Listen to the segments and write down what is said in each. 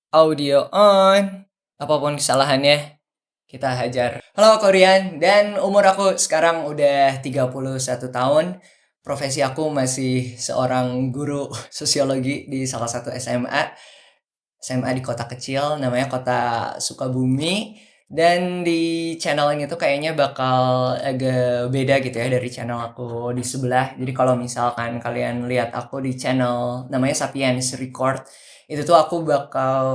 Audio on. Apapun kesalahannya, kita hajar. Halo Korean, dan umur aku sekarang udah 31 tahun. Profesi aku masih seorang guru sosiologi di salah satu SMA. SMA di kota kecil, namanya kota Sukabumi. Dan di channel ini tuh kayaknya bakal agak beda gitu ya dari channel aku di sebelah. Jadi kalau misalkan kalian lihat aku di channel namanya Sapiens Record, itu tuh aku bakal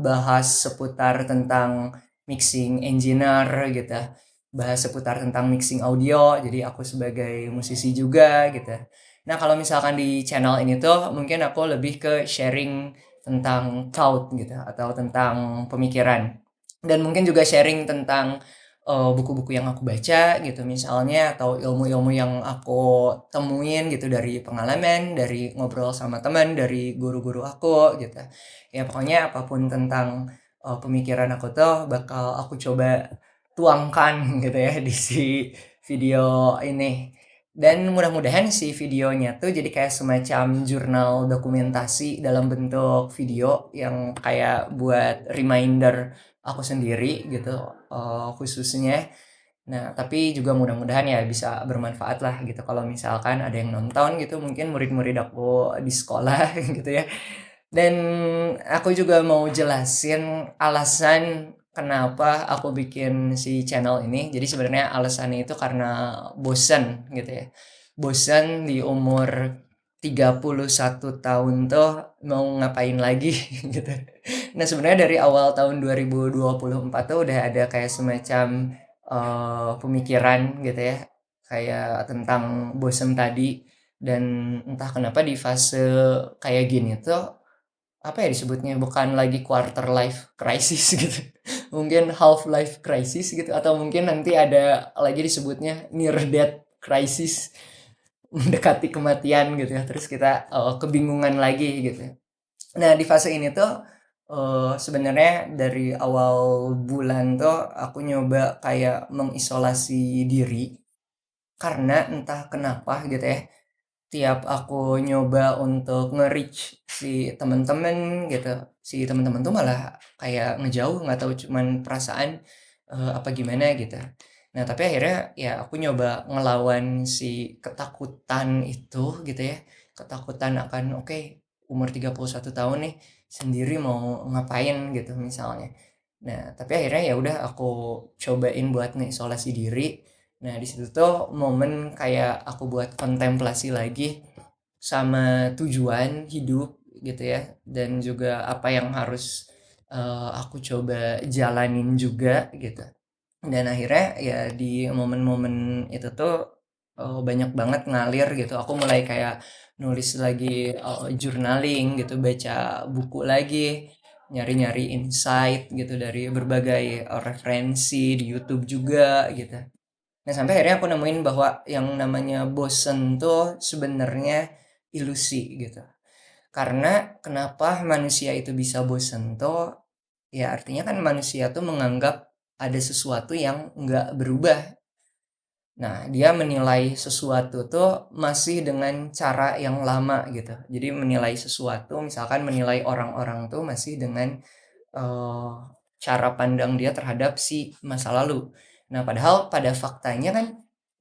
bahas seputar tentang mixing engineer gitu. Bahas seputar tentang mixing audio, jadi aku sebagai musisi juga gitu. Nah, kalau misalkan di channel ini tuh mungkin aku lebih ke sharing tentang thought gitu atau tentang pemikiran. Dan mungkin juga sharing tentang buku-buku yang aku baca gitu misalnya atau ilmu-ilmu yang aku temuin gitu dari pengalaman, dari ngobrol sama teman, dari guru-guru aku gitu. Ya pokoknya apapun tentang pemikiran aku tuh bakal aku coba tuangkan gitu ya di si video ini. Dan mudah-mudahan si videonya tuh jadi kayak semacam jurnal dokumentasi dalam bentuk video yang kayak buat reminder aku sendiri gitu, khususnya. Nah, tapi juga mudah-mudahan ya bisa bermanfaat lah gitu kalau misalkan ada yang nonton gitu, mungkin murid-murid aku di sekolah gitu ya. Dan aku juga mau jelasin alasan kenapa aku bikin si channel ini. Jadi sebenarnya alasannya itu karena bosan gitu ya. Bosan di umur 31 tahun tuh mau ngapain lagi gitu. Nah, sebenarnya dari awal tahun 2024 tuh udah ada kayak semacam pemikiran gitu ya. Kayak tentang bosan tadi, dan entah kenapa di fase kayak gini tuh apa ya disebutnya, bukan lagi quarter life crisis gitu, mungkin half life crisis gitu, atau mungkin nanti ada lagi disebutnya near death crisis, mendekati kematian gitu ya, terus kita kebingungan lagi gitu. Nah, di fase ini tuh sebenarnya dari awal bulan tuh aku nyoba kayak mengisolasi diri, karena entah kenapa gitu ya, tiap aku nyoba untuk nge-reach si temen-temen gitu, si temen-temen tuh malah kayak ngejauh, nggak tahu cuman perasaan apa gimana gitu. Nah, tapi akhirnya ya aku nyoba ngelawan si ketakutan itu gitu ya. Ketakutan akan oke, umur 31 tahun nih sendiri mau ngapain gitu misalnya. Nah, tapi akhirnya ya udah aku cobain buat ngeisolasi diri. Nah, di situ tuh momen kayak aku buat kontemplasi lagi sama tujuan hidup gitu ya, dan juga apa yang harus aku coba jalanin juga gitu. Dan akhirnya ya di momen-momen itu tuh banyak banget ngalir gitu. Aku mulai kayak nulis lagi, journaling gitu, baca buku lagi, nyari-nyari insight gitu dari berbagai referensi di YouTube juga gitu. Nah, sampai akhirnya aku nemuin bahwa yang namanya bosen tuh sebenarnya ilusi gitu. Karena kenapa manusia itu bisa bosen tuh, ya artinya kan manusia tuh menganggap ada sesuatu yang nggak berubah. Nah, dia menilai sesuatu tuh masih dengan cara yang lama gitu. Jadi menilai sesuatu, misalkan menilai orang-orang tuh masih dengan eee, cara pandang dia terhadap si masa lalu. Nah, padahal pada faktanya kan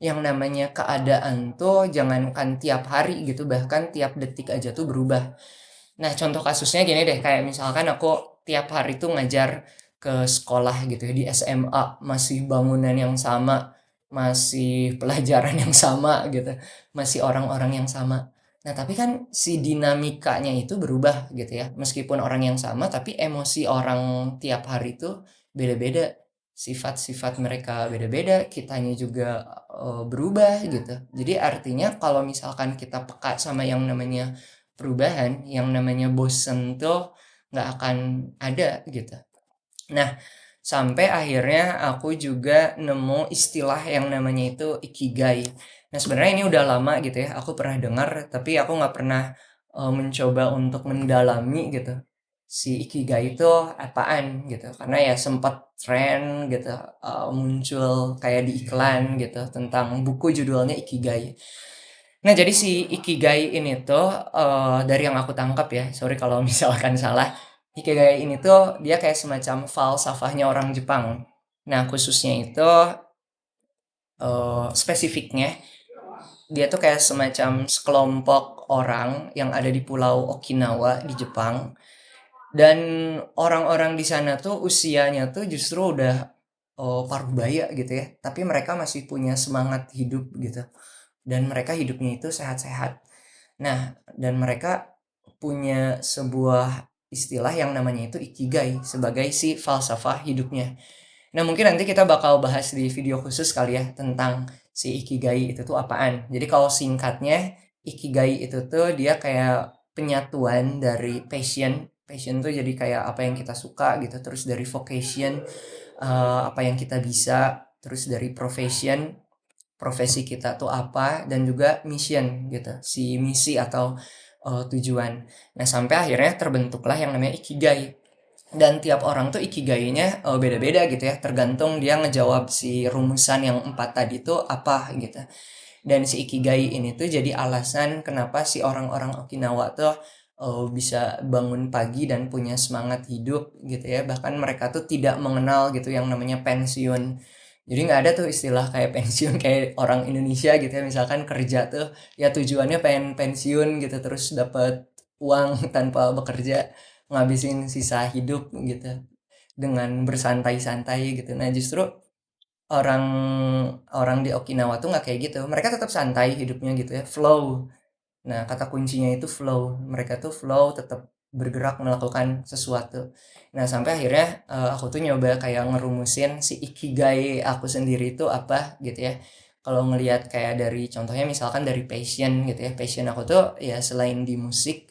yang namanya keadaan tuh jangankan tiap hari gitu, bahkan tiap detik aja tuh berubah. Nah, contoh kasusnya gini deh, kayak misalkan aku tiap hari tuh ngajar ke sekolah gitu ya, di SMA, masih bangunan yang sama, masih pelajaran yang sama gitu, masih orang-orang yang sama. Nah, tapi kan si dinamikanya itu berubah gitu ya. Meskipun orang yang sama, tapi emosi orang tiap hari itu beda-beda. Sifat-sifat mereka beda-beda, kitanya juga berubah gitu. Jadi artinya kalau misalkan kita peka sama yang namanya perubahan, yang namanya bosen tuh nggak akan ada gitu. Nah, sampai akhirnya aku juga nemu istilah yang namanya itu ikigai. Nah, sebenarnya ini udah lama gitu ya, aku pernah dengar, tapi aku nggak pernah mencoba untuk mendalami gitu. Si ikigai itu apaan gitu, karena ya sempat tren gitu, muncul kayak di iklan gitu tentang buku judulnya Ikigai. Nah, jadi si ikigai ini tuh dari yang aku tangkap ya, sorry kalau misalkan salah. Ikigai ini tuh dia kayak semacam falsafahnya orang Jepang. Nah, khususnya itu spesifiknya dia tuh kayak semacam sekelompok orang yang ada di pulau Okinawa di Jepang, dan orang-orang di sana tuh usianya tuh justru udah parubaya gitu ya, tapi mereka masih punya semangat hidup gitu, dan mereka hidupnya itu sehat-sehat. Nah, dan mereka punya sebuah istilah yang namanya itu ikigai sebagai si falsafah hidupnya. Nah, mungkin nanti kita bakal bahas di video khusus kali ya tentang si ikigai itu tuh apaan. Jadi kalau singkatnya, ikigai itu tuh dia kayak penyatuan dari passion. Passion tuh jadi kayak apa yang kita suka gitu. Terus dari vocation, apa yang kita bisa. Terus dari profession, profesi kita tuh apa. Dan juga mission gitu. Si misi atau tujuan. Nah, sampai akhirnya terbentuklah yang namanya ikigai. Dan tiap orang tuh ikigainya beda-beda gitu ya, tergantung dia ngejawab si rumusan yang 4 tadi tuh apa gitu. Dan si ikigai ini tuh jadi alasan kenapa si orang-orang Okinawa tuh bisa bangun pagi dan punya semangat hidup gitu ya. Bahkan mereka tuh tidak mengenal gitu yang namanya pensiun. Jadi nggak ada tuh istilah kayak pensiun kayak orang Indonesia gitu ya. Misalkan kerja tuh ya tujuannya pengen pensiun gitu terus dapat uang tanpa bekerja, ngabisin sisa hidup gitu dengan bersantai-santai gitu. Nah, justru orang orang di Okinawa tuh nggak kayak gitu. Mereka tetap santai hidupnya gitu ya, flow. Nah, kata kuncinya itu flow. Mereka tuh flow, tetap bergerak melakukan sesuatu. Nah, sampai akhirnya aku tuh nyoba kayak ngerumusin si ikigai aku sendiri itu apa gitu ya. Kalau ngelihat kayak dari contohnya misalkan dari passion gitu ya. Passion aku tuh ya selain di musik,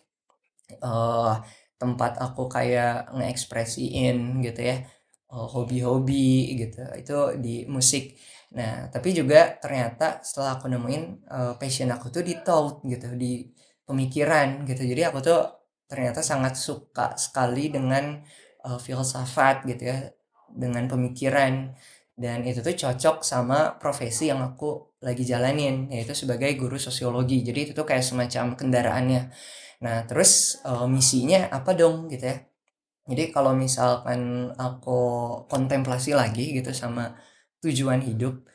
eh tempat aku kayak ngekspresiin gitu ya, hobi-hobi gitu itu di musik. Nah, tapi juga ternyata setelah aku nemuin passion aku tuh di thought gitu, di pemikiran gitu. Jadi aku tuh ternyata sangat suka sekali dengan filsafat gitu ya, dengan pemikiran, dan itu tuh cocok sama profesi yang aku lagi jalanin, yaitu sebagai guru sosiologi. Jadi itu tuh kayak semacam kendaraannya. Nah, terus misinya apa dong gitu ya. Jadi kalau misalkan aku kontemplasi lagi gitu sama tujuan hidup.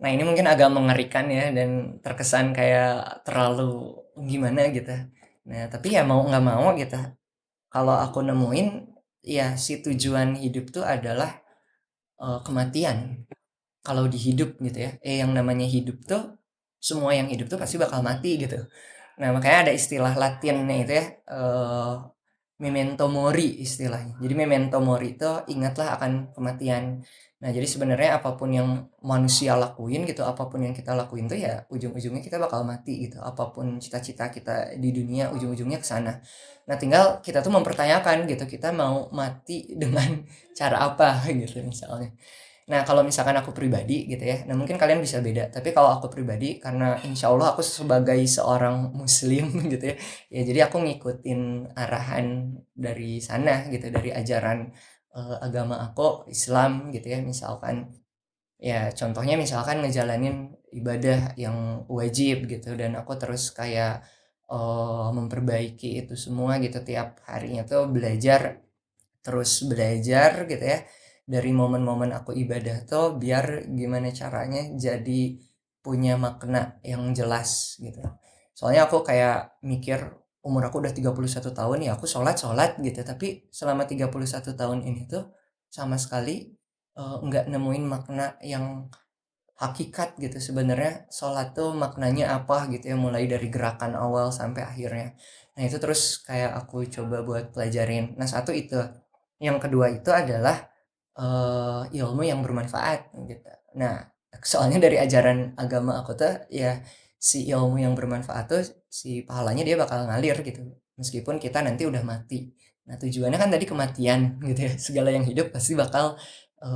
Nah, ini mungkin agak mengerikan ya dan terkesan kayak terlalu gimana gitu. Nah, tapi ya mau nggak mau gitu. Kalau aku nemuin ya si tujuan hidup tuh adalah kematian. Kalau di hidup gitu ya. Yang namanya hidup tuh semua yang hidup tuh pasti bakal mati gitu. Nah, makanya ada istilah Latinnya itu ya, memento mori istilahnya. Jadi memento mori itu ingatlah akan kematian. Nah, jadi sebenarnya apapun yang manusia lakuin gitu, apapun yang kita lakuin tuh ya ujung-ujungnya kita bakal mati gitu. Apapun cita-cita kita di dunia ujung-ujungnya ke sana. Nah, tinggal kita tuh mempertanyakan gitu, kita mau mati dengan cara apa gitu misalnya. Nah, kalau misalkan aku pribadi gitu ya, nah mungkin kalian bisa beda. Tapi kalau aku pribadi, karena insya Allah aku sebagai seorang muslim gitu ya, ya jadi aku ngikutin arahan dari sana gitu, dari ajaran agama aku Islam gitu ya. Misalkan ya contohnya misalkan ngejalanin ibadah yang wajib gitu, dan aku terus kayak memperbaiki itu semua gitu tiap harinya tuh belajar, terus belajar gitu ya dari momen-momen aku ibadah tuh biar gimana caranya jadi punya makna yang jelas gitu. Soalnya aku kayak mikir umur aku udah 31 tahun ya aku sholat gitu, tapi selama 31 tahun ini tuh sama sekali nggak nemuin makna yang hakikat gitu. Sebenarnya sholat tuh maknanya apa gitu ya, mulai dari gerakan awal sampai akhirnya. Nah, itu terus kayak aku coba buat pelajarin. Nah, satu itu. Yang kedua itu adalah ilmu yang bermanfaat gitu. Nah, soalnya dari ajaran agama aku tuh ya si ilmu yang bermanfaat tuh si pahalanya dia bakal ngalir gitu. Meskipun kita nanti udah mati. Nah, tujuannya kan tadi kematian gitu ya. Segala yang hidup pasti bakal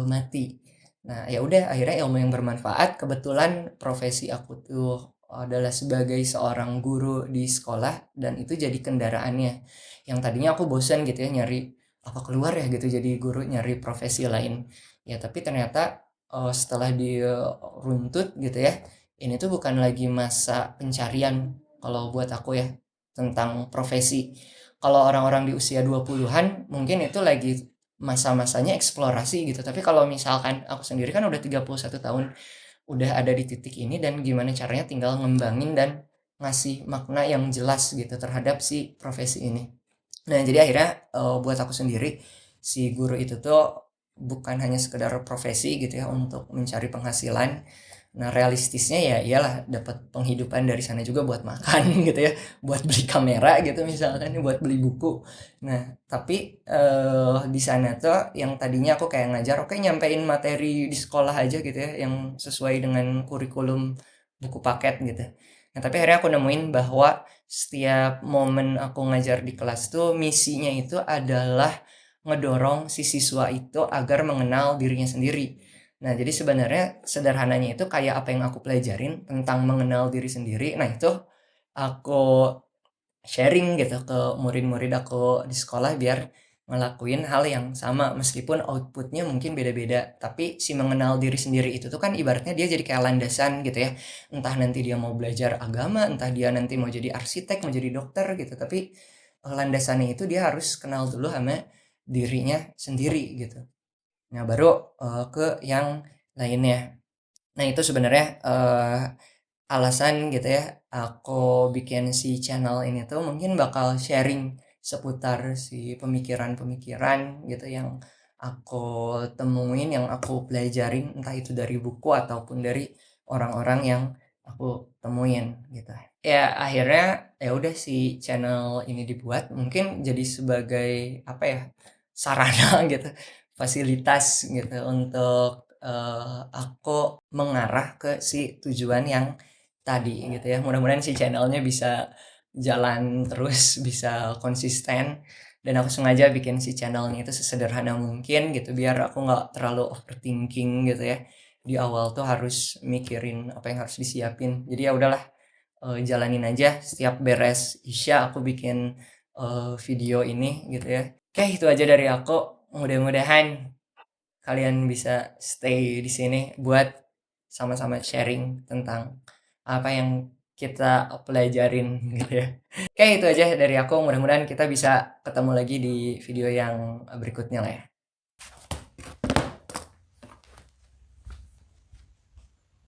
mati. Nah, ya udah akhirnya ilmu yang bermanfaat, kebetulan profesi aku tuh adalah sebagai seorang guru di sekolah, dan itu jadi kendaraannya. Yang tadinya aku bosan gitu ya nyari apa keluar ya gitu jadi guru, nyari profesi lain. Ya tapi ternyata setelah diruntut gitu ya, ini tuh bukan lagi masa pencarian kalau buat aku ya tentang profesi. kalau orang-orang di usia 20-an mungkin itu lagi masa-masanya eksplorasi gitu, tapi kalau misalkan aku sendiri kan udah 31 tahun, udah ada di titik ini dan gimana caranya tinggal ngembangin dan ngasih makna yang jelas gitu terhadap si profesi ini. Nah, jadi akhirnya, buat aku sendiri, si guru itu tuh bukan hanya sekedar profesi gitu ya untuk mencari penghasilan. Nah, realistisnya ya iyalah dapat penghidupan dari sana juga buat makan gitu ya, buat beli kamera gitu misalkan, buat beli buku. Nah, tapi, di sana tuh yang tadinya aku kayak ngajar, oke nyampein materi di sekolah aja gitu ya, yang sesuai dengan kurikulum buku paket gitu. Nah, tapi akhirnya aku nemuin bahwa setiap momen aku ngajar di kelas tuh misinya itu adalah ngedorong si siswa itu agar mengenal dirinya sendiri. Nah, jadi sebenarnya sederhananya itu kayak apa yang aku pelajarin tentang mengenal diri sendiri. Nah, itu aku sharing gitu ke murid-murid aku di sekolah biar ngelakuin hal yang sama meskipun outputnya mungkin beda-beda. Tapi si mengenal diri sendiri itu tuh kan ibaratnya dia jadi kayak landasan gitu ya. Entah nanti dia mau belajar agama, entah dia nanti mau jadi arsitek, mau jadi dokter gitu. Tapi landasannya itu dia harus kenal dulu sama dirinya sendiri gitu. Nah, baru ke yang lainnya. Nah, itu sebenarnya alasan gitu ya, aku bikin si channel ini tuh mungkin bakal sharing seputar si pemikiran-pemikiran gitu yang aku temuin, yang aku pelajarin, entah itu dari buku ataupun dari orang-orang yang aku temuin gitu. Ya akhirnya ya udah si channel ini dibuat mungkin jadi sebagai apa ya, sarana gitu, fasilitas gitu untuk, aku mengarah ke si tujuan yang tadi gitu ya. Mudah-mudahan si channelnya bisa jalan terus, bisa konsisten, dan aku sengaja bikin si channelnya itu sesederhana mungkin gitu, biar aku nggak terlalu overthinking gitu ya. Di awal tuh harus mikirin apa yang harus disiapin. Jadi ya udahlah, jalanin aja, setiap beres isya aku bikin, video ini gitu ya. Oke, itu aja dari aku. Mudah-mudahan kalian bisa stay di sini buat sama-sama sharing tentang apa yang kita pelajarin gitu ya. Oke, itu aja dari aku. Mudah-mudahan kita bisa ketemu lagi di video yang berikutnya lah ya.